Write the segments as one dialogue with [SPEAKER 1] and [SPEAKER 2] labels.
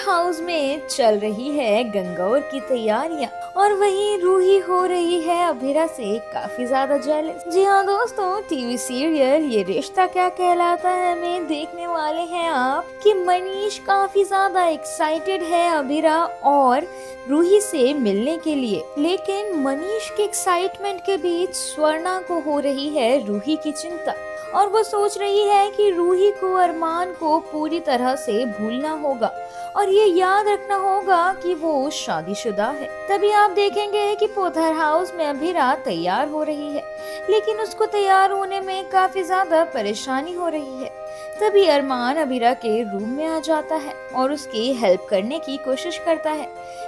[SPEAKER 1] House में चल रही है गंगौर की तैयारियां और वहीं रूही हो रही है अभिरा से काफी ज्यादा जेलस। जी हाँ दोस्तों, टीवी सीरियल ये रिश्ता क्या कहलाता है में देखने वाले हैं आप कि मनीष काफी ज्यादा एक्साइटेड है अभिरा और रूही से मिलने के लिए, लेकिन मनीष के एक्साइटमेंट के बीच स्वर्णा को हो रही है रूही की चिंता और वो सोच रही है कि रूही को अरमान को पूरी तरह से भूलना होगा और ये याद रखना होगा कि वो शादीशुदा है। तभी आप देखेंगे कि पोथर हाउस में अभिरा तैयार हो रही है, लेकिन उसको तैयार होने में काफी ज्यादा परेशानी हो रही है। तभी अरमान अभिरा के रूम में आ जाता है और उसकी हेल्प करने की कोशिश करता है,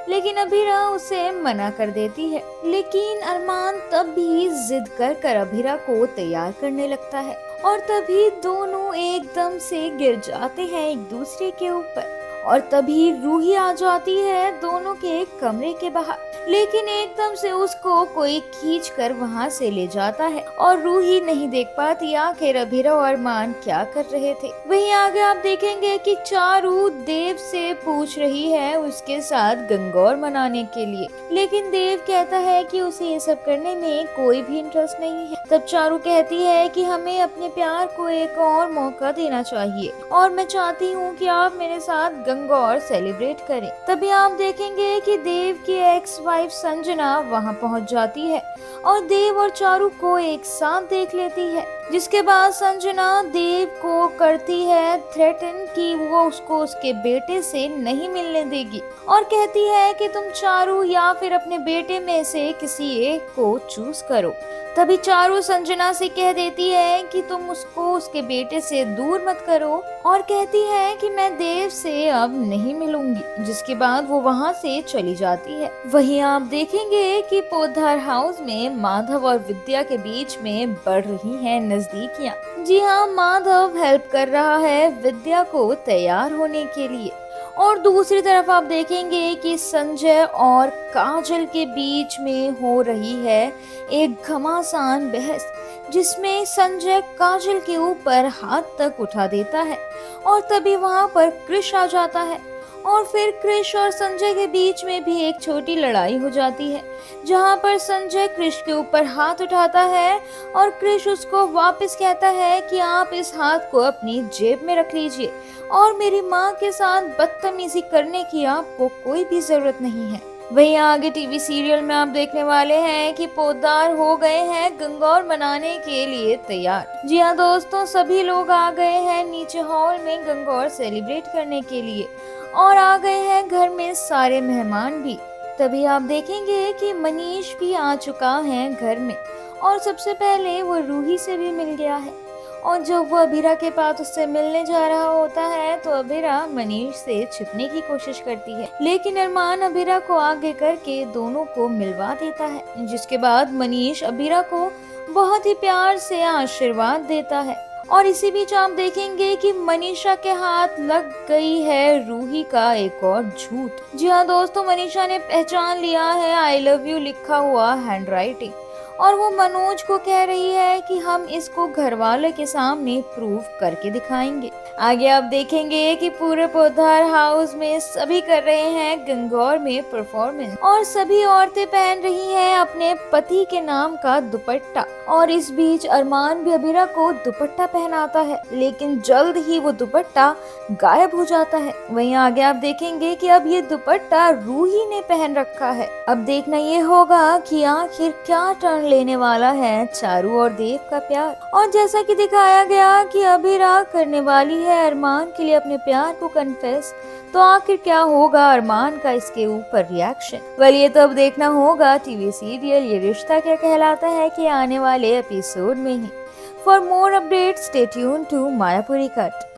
[SPEAKER 1] लेकिन अभिरा उसे मना कर देती है। लेकिन अरमान तब भी जिद कर अभिरा को तैयार करने लगता है और तभी दोनों एकदम से गिर जाते हैं एक दूसरे के ऊपर और तभी रूही आ जाती है दोनों के कमरे के बाहर, लेकिन एकदम से उसको कोई खींच कर वहाँ से ले जाता है और रूही नहीं देख पाती आखिर अभिरा और अरमान क्या कर रहे थे। वहीं आगे आप देखेंगे कि चारू देव से पूछ रही है उसके साथ गंगौर मनाने के लिए, लेकिन देव कहता है कि उसे ये सब करने में कोई भी इंटरेस्ट नहीं है। तब चारू कहती है कि हमें अपने प्यार को एक और मौका देना चाहिए और मैं चाहती हूँ कि आप मेरे साथ गंगौर सेलिब्रेट करें। तभी आप देखेंगे कि देव की एक्स वाइफ संजना वहां पहुंच जाती है और देव और चारू को एक साथ देख लेती है, जिसके बाद संजना देव को करती है थ्रेटन कि वो उसको उसके बेटे से नहीं मिलने देगी और कहती है कि तुम चारू या फिर अपने बेटे में से किसी एक को चूज करो। तभी चारू संजना से कह देती है कि तुम उसको उसके बेटे से दूर मत करो और कहती है कि मैं देव से अब नहीं मिलूंगी, जिसके बाद वो वहाँ से चली जाती है। वहीं आप देखेंगे कि पोद्दार हाउस में माधव और विद्या के बीच में बढ़ रही हैं नजदीकियां। जी हाँ, माधव हेल्प कर रहा है विद्या को तैयार होने के लिए और दूसरी तरफ आप देखेंगे कि संजय और काजल के बीच में हो रही है एक घमासान बहस, जिसमें संजय काजल के ऊपर हाथ तक उठा देता है और तभी वहां पर कृष आ जाता है और फिर कृष और संजय के बीच में भी एक छोटी लड़ाई हो जाती है, जहां पर संजय कृष के ऊपर हाथ उठाता है और कृष उसको वापस कहता है कि आप इस हाथ को अपनी जेब में रख लीजिए और मेरी माँ के साथ बदतमीजी करने की आपको कोई भी जरूरत नहीं है। वहीं आगे टीवी सीरियल में आप देखने वाले हैं कि पोद्दार हो गए हैं गंगौर मनाने के लिए तैयार। जी हाँ दोस्तों, सभी लोग आ गए हैं नीचे हॉल में गंगौर सेलिब्रेट करने के लिए और आ गए हैं घर में सारे मेहमान भी। तभी आप देखेंगे कि मनीष भी आ चुका है घर में और सबसे पहले वो रूही से भी मिल गया है और जब वो अभिरा के पास उससे मिलने जा रहा होता है तो अभिरा मनीष से छिपने की कोशिश करती है, लेकिन अरमान अभिरा को आगे करके दोनों को मिलवा देता है, जिसके बाद मनीष अभिरा को बहुत ही प्यार से आशीर्वाद देता है। और इसी बीच आप देखेंगे कि मनीषा के हाथ लग गई है रूही का एक और झूठ। जी हाँ दोस्तों, मनीषा ने पहचान लिया है आई लव यू लिखा हुआ हैंडराइटिंग और वो मनोज को कह रही है कि हम इसको घर वाले के सामने प्रूव करके दिखाएंगे। आगे आप देखेंगे कि पूरे पोद्दार हाउस में सभी कर रहे हैं गंगौर में परफॉर्मेंस और सभी औरतें पहन रही हैं अपने पति के नाम का दुपट्टा और इस बीच अरमान भी अभिरा को दुपट्टा पहनाता है, लेकिन जल्द ही वो दुपट्टा गायब हो जाता है। वहीं आगे आप देखेंगे कि अब ये दुपट्टा रूही ने पहन रखा है। अब देखना ये होगा कि आखिर क्या टर्न लेने वाला है चारू और देव का प्यार। और जैसा कि दिखाया गया कि अभिरा करने वाली है अरमान के लिए अपने प्यार को कन्फेस, तो आखिर क्या होगा अरमान का इसके ऊपर रिएक्शन। वेल, ये तो अब देखना होगा टीवी सीरियल ये रिश्ता क्या कहलाता है कि आने वाले एपिसोड में ही। For more updates stay tuned to Mayapuri cut.